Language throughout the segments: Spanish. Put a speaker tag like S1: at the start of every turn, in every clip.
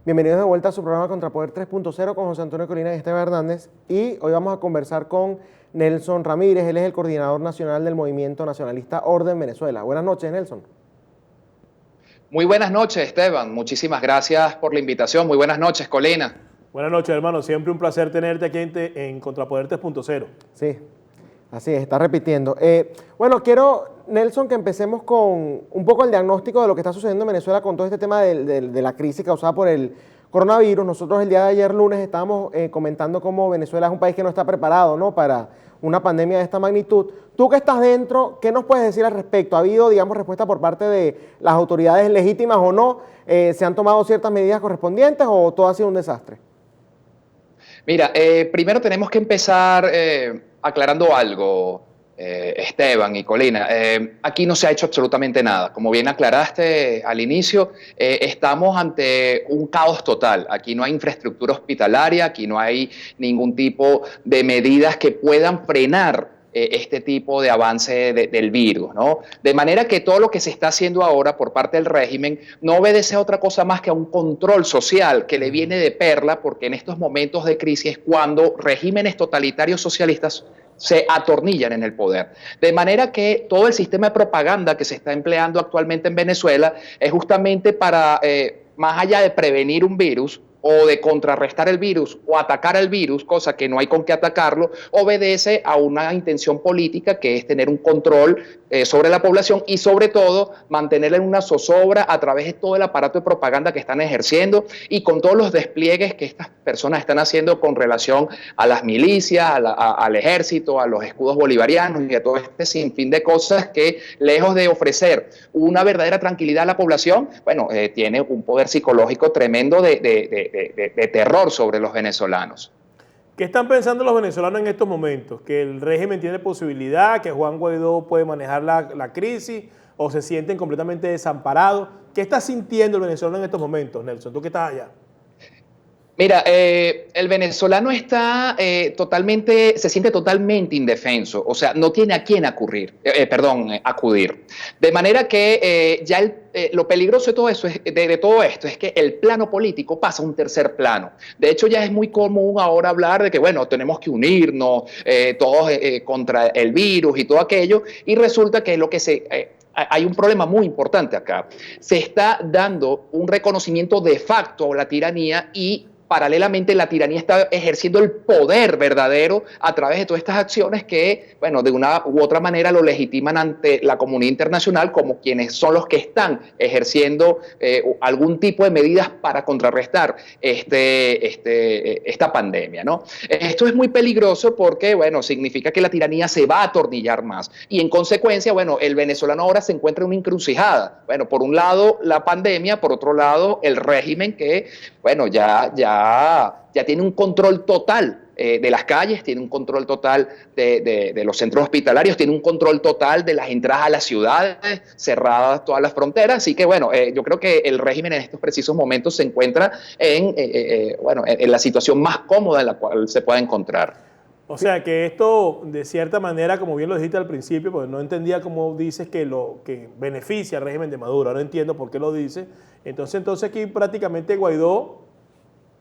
S1: Bienvenidos de vuelta a su programa Contrapoder 3.0 con José Antonio Colina y Esteban Hernández. Y hoy vamos a conversar con Nelson Ramírez. Él es el coordinador nacional del Movimiento Nacionalista Orden Venezuela. Buenas noches, Nelson.
S2: Muy buenas noches, Esteban. Muchísimas gracias por la invitación. Muy buenas noches, Colina.
S3: Buenas noches, hermano. Siempre un placer tenerte aquí en Contrapoder 3.0.
S1: Sí, así es, está repitiendo. Bueno, quiero, Nelson, que empecemos con un poco el diagnóstico de lo que está sucediendo en Venezuela con todo este tema de la crisis causada por el coronavirus. Nosotros el día de ayer, lunes, estábamos comentando cómo Venezuela es un país que no está preparado, ¿no?, para una pandemia de esta magnitud. Tú que estás dentro, ¿qué nos puedes decir al respecto? ¿Ha habido, digamos, respuesta por parte de las autoridades legítimas o no? ¿Se han tomado ciertas medidas correspondientes o todo ha sido un desastre?
S2: Mira, primero tenemos que empezar aclarando algo, Esteban y Colina. Aquí no se ha hecho absolutamente nada. Como bien aclaraste al inicio, estamos ante un caos total. Aquí no hay infraestructura hospitalaria, aquí no hay ningún tipo de medidas que puedan frenar este tipo de avance del virus, ¿no? De manera que todo lo que se está haciendo ahora por parte del régimen no obedece a otra cosa más que a un control social que le viene de perla, porque en estos momentos de crisis es cuando regímenes totalitarios socialistas se atornillan en el poder. De manera que todo el sistema de propaganda que se está empleando actualmente en Venezuela es justamente para, más allá de prevenir un virus, o de contrarrestar el virus o atacar al virus, cosa que no hay con qué atacarlo, obedece a una intención política que es tener un control sobre la población y sobre todo mantenerla en una zozobra a través de todo el aparato de propaganda que están ejerciendo y con todos los despliegues que estas personas están haciendo con relación a las milicias, al ejército, a los escudos bolivarianos y a todo este sinfín de cosas que, lejos de ofrecer una verdadera tranquilidad a la población, bueno, tiene un poder psicológico tremendo de terror sobre los venezolanos.
S3: ¿Qué están pensando los venezolanos en estos momentos? ¿Que el régimen tiene posibilidad, que Juan Guaidó puede manejar la crisis o se sienten completamente desamparados? ¿Qué está sintiendo el venezolano en estos momentos, Nelson? ¿Tú que estás allá?
S2: Mira, el venezolano está se siente totalmente indefenso, o sea, no tiene a quién acudir. De manera que lo peligroso de todo esto es que el plano político pasa a un tercer plano. De hecho, ya es muy común ahora hablar de que, bueno, tenemos que unirnos todos contra el virus y todo aquello, y resulta que hay un problema muy importante acá. Se está dando un reconocimiento de facto a la tiranía y paralelamente la tiranía está ejerciendo el poder verdadero a través de todas estas acciones que, bueno, de una u otra manera lo legitiman ante la comunidad internacional como quienes son los que están ejerciendo algún tipo de medidas para contrarrestar esta pandemia, ¿no? Esto es muy peligroso porque, bueno, significa que la tiranía se va a atornillar más y en consecuencia, bueno, el venezolano ahora se encuentra en una encrucijada. Bueno, por un lado la pandemia, por otro lado el régimen que, bueno, ya tiene un control total de las calles, tiene un control total de los centros hospitalarios, tiene un control total de las entradas a las ciudades, cerradas todas las fronteras. Así que, bueno, yo creo que el régimen en estos precisos momentos se encuentra en la situación más cómoda en la cual se puede encontrar.
S3: O sea, que esto, de cierta manera, como bien lo dijiste al principio, porque no entendía cómo dices que beneficia al régimen de Maduro. Ahora entiendo por qué lo dices. Entonces aquí prácticamente Guaidó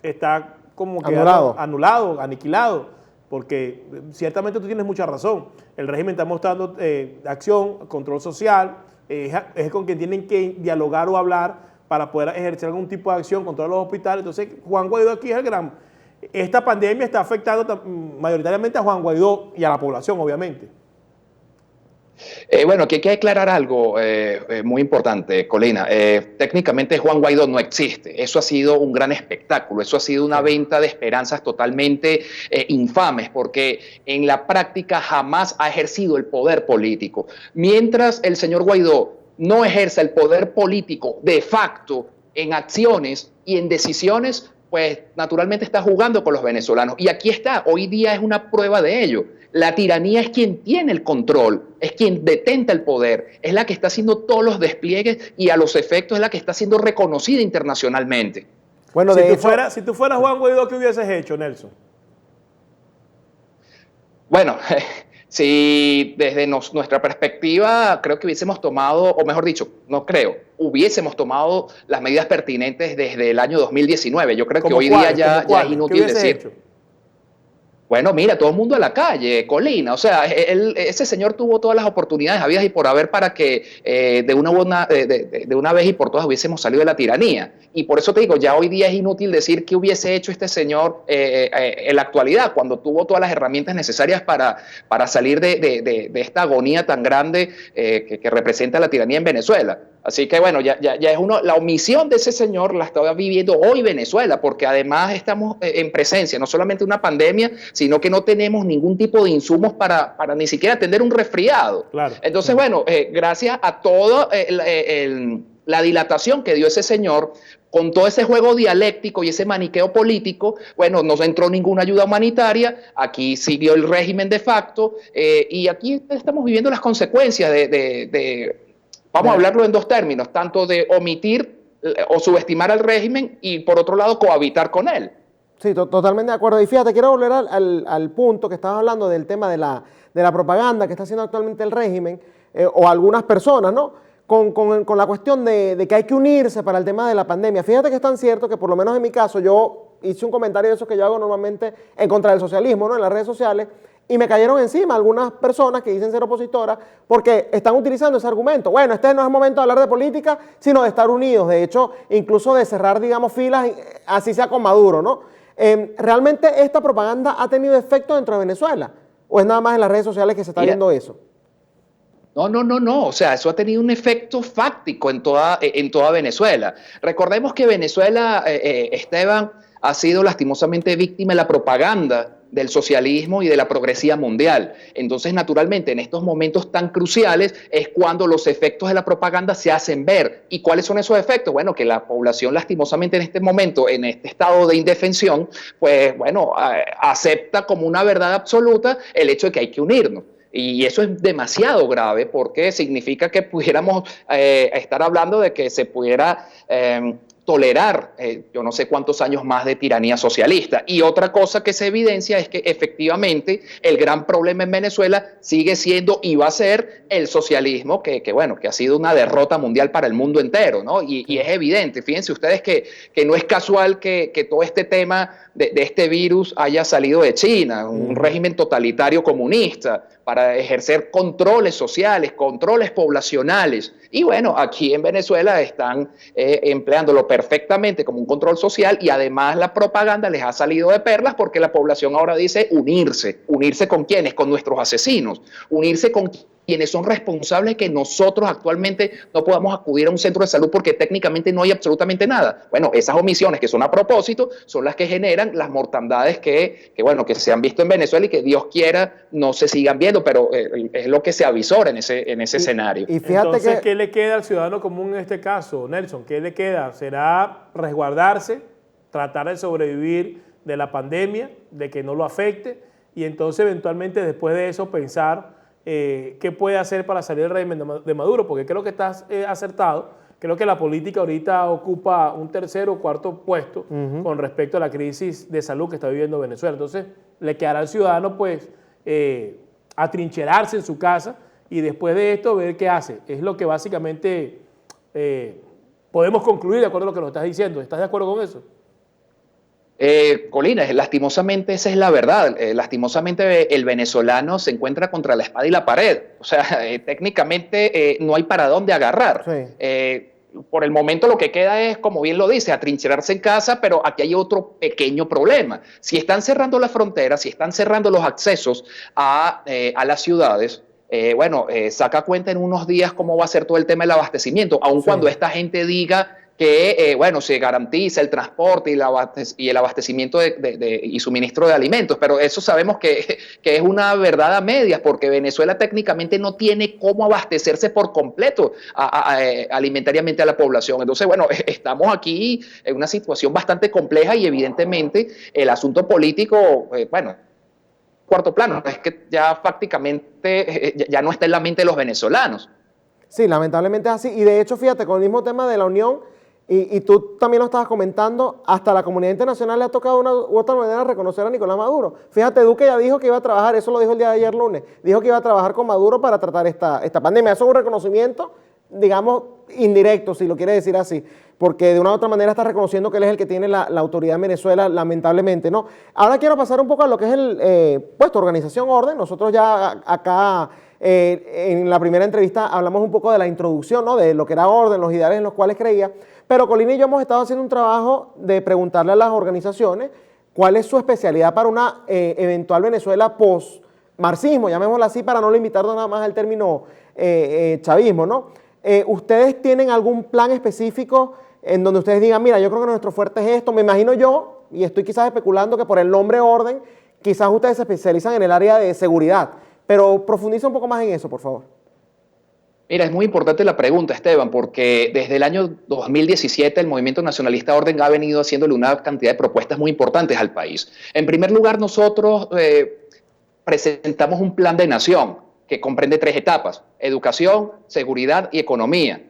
S3: está como que anulado, aniquilado, porque ciertamente tú tienes mucha razón. El régimen está mostrando acción, control social, es con quien tienen que dialogar o hablar para poder ejercer algún tipo de acción contra los hospitales. Entonces, Juan Guaidó aquí es el gran... Esta pandemia está afectando mayoritariamente a Juan Guaidó y a la población, obviamente.
S2: Bueno, aquí hay que aclarar algo muy importante, Colina. Técnicamente Juan Guaidó no existe. Eso ha sido un gran espectáculo. Eso ha sido una venta de esperanzas totalmente infames, porque en la práctica jamás ha ejercido el poder político. Mientras el señor Guaidó no ejerza el poder político de facto en acciones y en decisiones, pues naturalmente está jugando con los venezolanos. Y aquí está, hoy día es una prueba de ello. La tiranía es quien tiene el control, es quien detenta el poder, es la que está haciendo todos los despliegues y a los efectos es la que está siendo reconocida internacionalmente.
S3: Bueno, si tú fueras Juan Guaidó, ¿qué hubieses hecho, Nelson?
S2: Bueno, Si desde nuestra perspectiva creo que hubiésemos tomado, o mejor dicho, no creo, hubiésemos tomado las medidas pertinentes desde el año 2019. Yo creo que
S3: ¿Cómo
S2: hoy día
S3: cuáles? ¿Cómo
S2: ya es
S3: cuáles? ¿Qué
S2: inútil
S3: hubieses
S2: decir.
S3: hecho?
S2: Bueno, mira, todo el mundo a la calle, Colina. O sea, ese señor tuvo todas las oportunidades habidas y por haber para que de una vez y por todas hubiésemos salido de la tiranía. Y por eso te digo, ya hoy día es inútil decir qué hubiese hecho este señor en la actualidad, cuando tuvo todas las herramientas necesarias para salir de esta agonía tan grande que representa la tiranía en Venezuela. Así que bueno, ya es la omisión de ese señor la está viviendo hoy Venezuela, porque además estamos en presencia no solamente de una pandemia, sino que no tenemos ningún tipo de insumos para ni siquiera atender un resfriado.
S3: Claro.
S2: Entonces, bueno, gracias a toda la dilatación que dio ese señor, con todo ese juego dialéctico y ese maniqueo político, bueno, no entró ninguna ayuda humanitaria, aquí siguió el régimen de facto, y aquí estamos viviendo las consecuencias vamos a hablarlo en dos términos, tanto de omitir o subestimar al régimen y por otro lado cohabitar con él.
S1: Sí, totalmente de acuerdo. Y fíjate, quiero volver al punto que estabas hablando del tema de la propaganda que está haciendo actualmente el régimen, o algunas personas, ¿no? Con la cuestión de que hay que unirse para el tema de la pandemia. Fíjate que es tan cierto que por lo menos en mi caso yo hice un comentario de eso que yo hago normalmente en contra del socialismo, ¿no? En las redes sociales, y me cayeron encima algunas personas que dicen ser opositoras porque están utilizando ese argumento. Bueno, este no es el momento de hablar de política, sino de estar unidos. De hecho, incluso de cerrar, digamos, filas, así sea con Maduro, ¿no? ¿Realmente esta propaganda ha tenido efecto dentro de Venezuela? ¿O es nada más en las redes sociales que se está viendo eso?
S2: No. O sea, eso ha tenido un efecto fáctico en toda Venezuela. Recordemos que Venezuela, Esteban, ha sido lastimosamente víctima de la propaganda del socialismo y de la progresía mundial. Entonces, naturalmente, en estos momentos tan cruciales es cuando los efectos de la propaganda se hacen ver. ¿Y cuáles son esos efectos? Bueno, que la población lastimosamente en este momento, en este estado de indefensión, pues bueno, acepta como una verdad absoluta el hecho de que hay que unirnos. Y eso es demasiado grave porque significa que pudiéramos estar hablando de que se pudiera tolerar yo no sé cuántos años más de tiranía socialista. Y otra cosa que se evidencia es que efectivamente el gran problema en Venezuela sigue siendo y va a ser el socialismo, que ha sido una derrota mundial para el mundo entero, ¿no? Y es evidente, fíjense ustedes que no es casual que todo este tema de este virus haya salido de China, un régimen totalitario comunista, para ejercer controles sociales, controles poblacionales. Y bueno, aquí en Venezuela están empleándolo perfectamente como un control social y además la propaganda les ha salido de perlas porque la población ahora dice unirse. ¿Unirse con quiénes? Con nuestros asesinos. Unirse con quienes son responsables de que nosotros actualmente no podamos acudir a un centro de salud porque técnicamente no hay absolutamente nada. Bueno, esas omisiones que son a propósito son las que generan las mortandades que se han visto en Venezuela y que Dios quiera no se sigan viendo, pero es lo que se avisora en ese escenario.
S1: Y fíjate
S3: entonces,
S1: que
S3: ¿qué le queda al ciudadano común en este caso, Nelson? ¿Qué le queda? ¿Será resguardarse, tratar de sobrevivir de la pandemia, de que no lo afecte y entonces eventualmente después de eso pensar qué puede hacer para salir del régimen de Maduro? Porque creo que estás acertado. Creo que la política ahorita ocupa un tercer o cuarto puesto con respecto a la crisis de salud que está viviendo Venezuela. Entonces, le quedará al ciudadano pues atrincherarse en su casa y después de esto ver qué hace. Es lo que básicamente podemos concluir de acuerdo a lo que nos estás diciendo. ¿Estás de acuerdo con eso?
S2: Colina, lastimosamente esa es la verdad. Lastimosamente el venezolano se encuentra contra la espada y la pared. O sea, técnicamente no hay para dónde agarrar.
S1: Sí.
S2: Por el momento lo que queda es, como bien lo dice, atrincherarse en casa, pero aquí hay otro pequeño problema. Si están cerrando las fronteras, si están cerrando los accesos a las ciudades, saca cuenta en unos días cómo va a ser todo el tema del abastecimiento, aun cuando esta gente diga que se garantiza el transporte y el abastecimiento y suministro de alimentos, pero eso sabemos que es una verdad a medias, porque Venezuela técnicamente no tiene cómo abastecerse por completo alimentariamente a la población. Entonces, estamos aquí en una situación bastante compleja y evidentemente el asunto político, cuarto plano, es que ya prácticamente ya no está en la mente de los venezolanos.
S1: sí, lamentablemente es así. Y de hecho, fíjate, con el mismo tema de la unión, y tú también lo estabas comentando, hasta la comunidad internacional le ha tocado de una u otra manera reconocer a Nicolás Maduro. Fíjate, Duque ya dijo que iba a trabajar, eso lo dijo el día de ayer lunes, dijo que iba a trabajar con Maduro para tratar esta pandemia. Eso es un reconocimiento, digamos, indirecto, si lo quiere decir así, porque de una u otra manera está reconociendo que él es el que tiene la autoridad en Venezuela, lamentablemente, ¿no? Ahora quiero pasar un poco a lo que es tu organización Orden. Nosotros ya acá en la primera entrevista hablamos un poco de la introducción, ¿no? De lo que era Orden, los ideales en los cuales creía, pero Colina y yo hemos estado haciendo un trabajo de preguntarle a las organizaciones cuál es su especialidad para una eventual Venezuela post-marxismo, llamémoslo así, para no limitarnos nada más al término chavismo, ¿no? ¿Ustedes tienen algún plan específico en donde ustedes digan, mira, yo creo que nuestro fuerte es esto? Me imagino yo, y estoy quizás especulando, que por el nombre Orden, quizás ustedes se especializan en el área de seguridad, pero profundiza un poco más en eso, por favor.
S2: Mira, es muy importante la pregunta, Esteban, porque desde el año 2017 el Movimiento Nacionalista Orden ha venido haciéndole una cantidad de propuestas muy importantes al país. En primer lugar, nosotros presentamos un plan de nación que comprende 3 etapas: educación, seguridad y economía.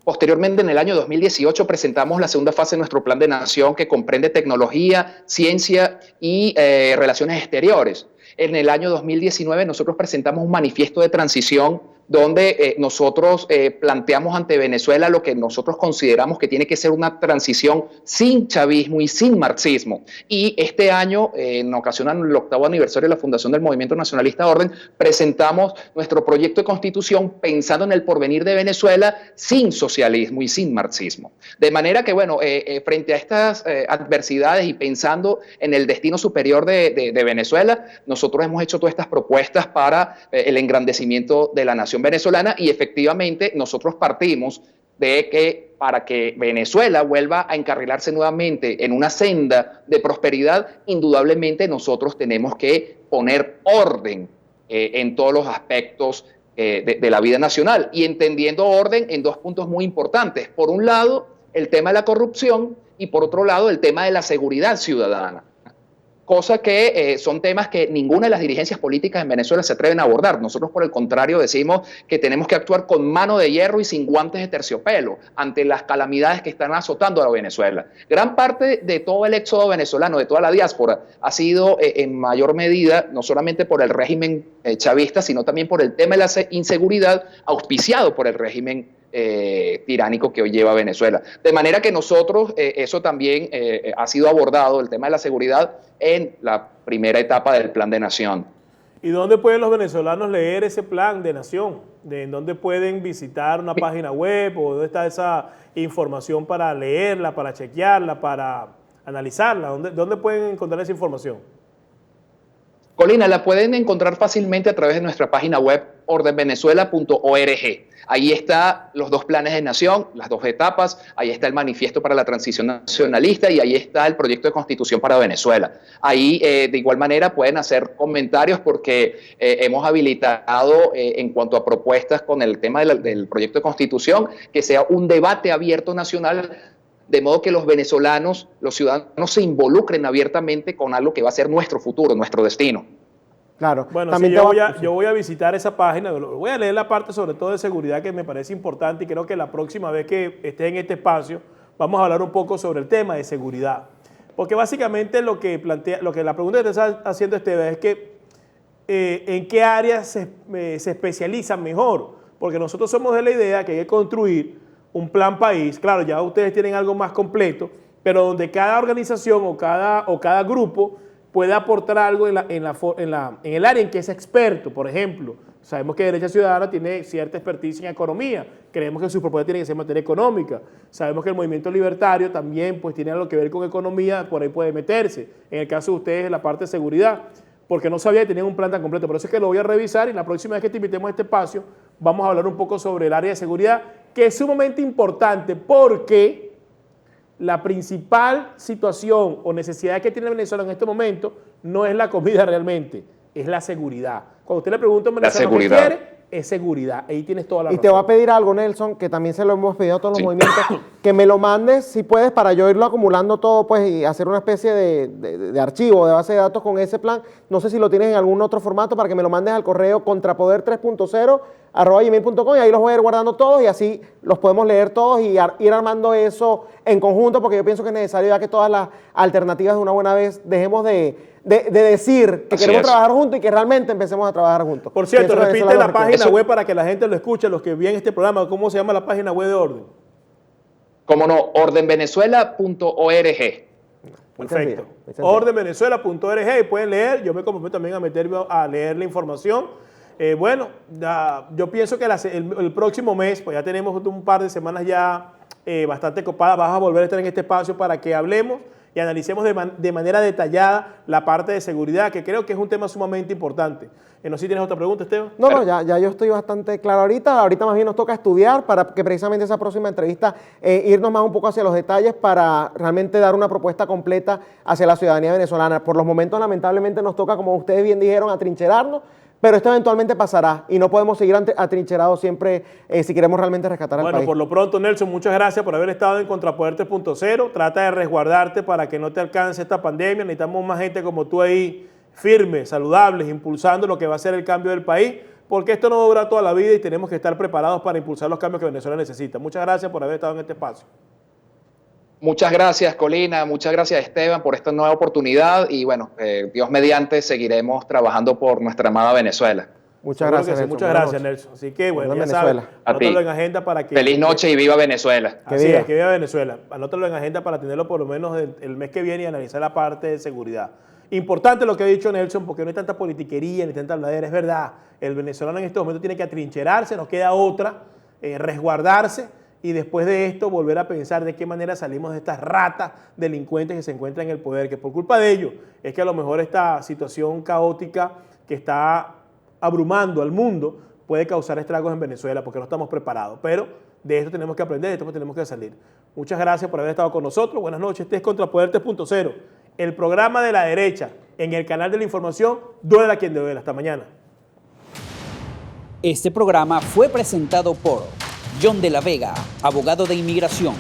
S2: Posteriormente, en el año 2018, presentamos la segunda fase de nuestro plan de nación, que comprende tecnología, ciencia y relaciones exteriores. En el año 2019 nosotros presentamos un manifiesto de transición donde nosotros planteamos ante Venezuela lo que nosotros consideramos que tiene que ser una transición sin chavismo y sin marxismo. Y este año, en ocasión del 8º aniversario de la fundación del Movimiento Nacionalista Orden, presentamos nuestro proyecto de constitución pensando en el porvenir de Venezuela sin socialismo y sin marxismo. De manera que, bueno, frente a estas adversidades y pensando en el destino superior de Venezuela, nosotros hemos hecho todas estas propuestas para el engrandecimiento de la nación venezolana, y efectivamente nosotros partimos de que para que Venezuela vuelva a encarrilarse nuevamente en una senda de prosperidad, indudablemente nosotros tenemos que poner orden en todos los aspectos de la vida nacional, y entendiendo orden en 2 puntos muy importantes. Por un lado, el tema de la corrupción, y por otro lado, el tema de la seguridad ciudadana. Cosa que son temas que ninguna de las dirigencias políticas en Venezuela se atreven a abordar. Nosotros, por el contrario, decimos que tenemos que actuar con mano de hierro y sin guantes de terciopelo ante las calamidades que están azotando a Venezuela. Gran parte de todo el éxodo venezolano, de toda la diáspora, ha sido en mayor medida no solamente por el régimen chavista, sino también por el tema de la inseguridad auspiciado por el régimen tiránico que hoy lleva Venezuela. De manera que nosotros, eso también ha sido abordado, el tema de la seguridad, en la primera etapa del Plan de Nación.
S3: ¿Y dónde pueden los venezolanos leer ese Plan de Nación? ¿En dónde pueden visitar una página web? ¿O dónde está esa información para leerla, para chequearla, para analizarla? ¿Dónde pueden encontrar esa información?
S2: Colina, la pueden encontrar fácilmente a través de nuestra página web ordenvenezuela.org. Ahí están los 2 planes de nación, las 2 etapas, ahí está el manifiesto para la transición nacionalista y ahí está el proyecto de constitución para Venezuela. Ahí de igual manera pueden hacer comentarios porque hemos habilitado en cuanto a propuestas con el tema del proyecto de constitución, que sea un debate abierto nacional, de modo que los venezolanos, los ciudadanos, se involucren abiertamente con algo que va a ser nuestro futuro, nuestro destino.
S1: Claro.
S3: Bueno,
S1: también
S3: sí, yo voy a visitar esa página, voy a leer la parte sobre todo de seguridad, que me parece importante, y creo que la próxima vez que esté en este espacio vamos a hablar un poco sobre el tema de seguridad. Porque básicamente lo que la pregunta que te está haciendo Esteban es que en qué áreas se especializan mejor, porque nosotros somos de la idea que hay que construir un plan país. Claro, ya ustedes tienen algo más completo, pero donde cada organización o cada grupo puede aportar algo en el área en que es experto. Por ejemplo, sabemos que Derecha Ciudadana tiene cierta expertise en economía, creemos que su propuesta tiene que ser en materia económica. Sabemos que el Movimiento Libertario también pues, tiene algo que ver con economía, por ahí puede meterse. En el caso de ustedes, en la parte de seguridad, porque no sabía que tenían un plan tan completo. Por eso es que lo voy a revisar, y la próxima vez que te invitemos a este espacio vamos a hablar un poco sobre el área de seguridad, que es sumamente importante porque la principal situación o necesidad que tiene Venezuela en este momento no es la comida realmente, es la seguridad. Cuando usted le pregunta a un venezolano qué quiere, es seguridad. Ahí tienes toda la razón.
S1: Y te voy a pedir algo, Nelson, que también se lo hemos pedido a todos los movimientos. que me lo mandes, si puedes, para yo irlo acumulando todo, pues, y hacer una especie de archivo, de base de datos con ese plan. No sé si lo tienes en algún otro formato para que me lo mandes al correo contrapoder3.0@gmail.com y ahí los voy a ir guardando todos y así los podemos leer todos y ir armando eso en conjunto, porque yo pienso que es necesario ya que todas las alternativas de una buena vez dejemos de decir que queremos trabajar juntos y que realmente empecemos a trabajar juntos.
S3: Por cierto,
S1: Pienso que
S3: repite
S1: Venezuela
S3: la
S1: lo requiere.
S3: página web para que la gente lo escuche, los que ven este programa. ¿Cómo se llama la página web de Orden?
S2: Como no, ordenvenezuela.org.
S3: Perfecto. Ordenvenezuela.org y pueden leer. Yo me comprometo también a meterme a leer la información. Yo pienso que el próximo mes, pues ya tenemos un par de semanas ya bastante copadas. Vas a volver a estar en este espacio para que hablemos y analicemos de manera detallada la parte de seguridad, que creo que es un tema sumamente importante. No sé si tienes otra pregunta, Esteban.
S1: No, ya yo estoy bastante claro ahorita. Ahorita más bien nos toca estudiar para que precisamente esa próxima entrevista irnos más un poco hacia los detalles para realmente dar una propuesta completa hacia la ciudadanía venezolana. Por los momentos, lamentablemente, nos toca, como ustedes bien dijeron, atrincherarnos, pero esto eventualmente pasará y no podemos seguir atrincherados siempre si queremos realmente rescatar al país.
S3: Bueno, por lo pronto, Nelson, muchas gracias por haber estado en Contrapoder 3.0. Trata de resguardarte para que no te alcance esta pandemia. Necesitamos más gente como tú ahí, firmes, saludables, impulsando lo que va a ser el cambio del país, porque esto no va a durar toda la vida y tenemos que estar preparados para impulsar los cambios que Venezuela necesita. Muchas gracias por haber estado en este espacio.
S2: Muchas gracias, Colina. Muchas gracias, Esteban, por esta nueva oportunidad. Y bueno, Dios mediante, seguiremos trabajando por nuestra amada Venezuela.
S1: Muchas gracias,
S3: sí,
S1: Nelson.
S3: muchas gracias, Nelson. Así que, bueno, ya
S1: Venezuela.
S3: sabes, anótalo en agenda para que...
S2: Feliz noche y viva Venezuela.
S3: Así es, que viva Venezuela. Anótalo en agenda para tenerlo por lo menos el mes que viene y analizar la parte de seguridad. Importante lo que ha dicho Nelson, porque no hay tanta politiquería ni tanta habladera. Es verdad, el venezolano en este momento tiene que atrincherarse, nos queda otra, resguardarse y después de esto volver a pensar de qué manera salimos de estas ratas delincuentes que se encuentran en el poder, que por culpa de ellos es que a lo mejor esta situación caótica que está abrumando al mundo puede causar estragos en Venezuela porque no estamos preparados. Pero de esto tenemos que aprender, de esto tenemos que salir. Muchas gracias por haber estado con nosotros. Buenas noches. Este es Contrapoder 3.0, el programa de la derecha en el canal de la información. Duela quien duela. Hasta mañana.
S4: Este programa fue presentado por John de la Vega, abogado de inmigración.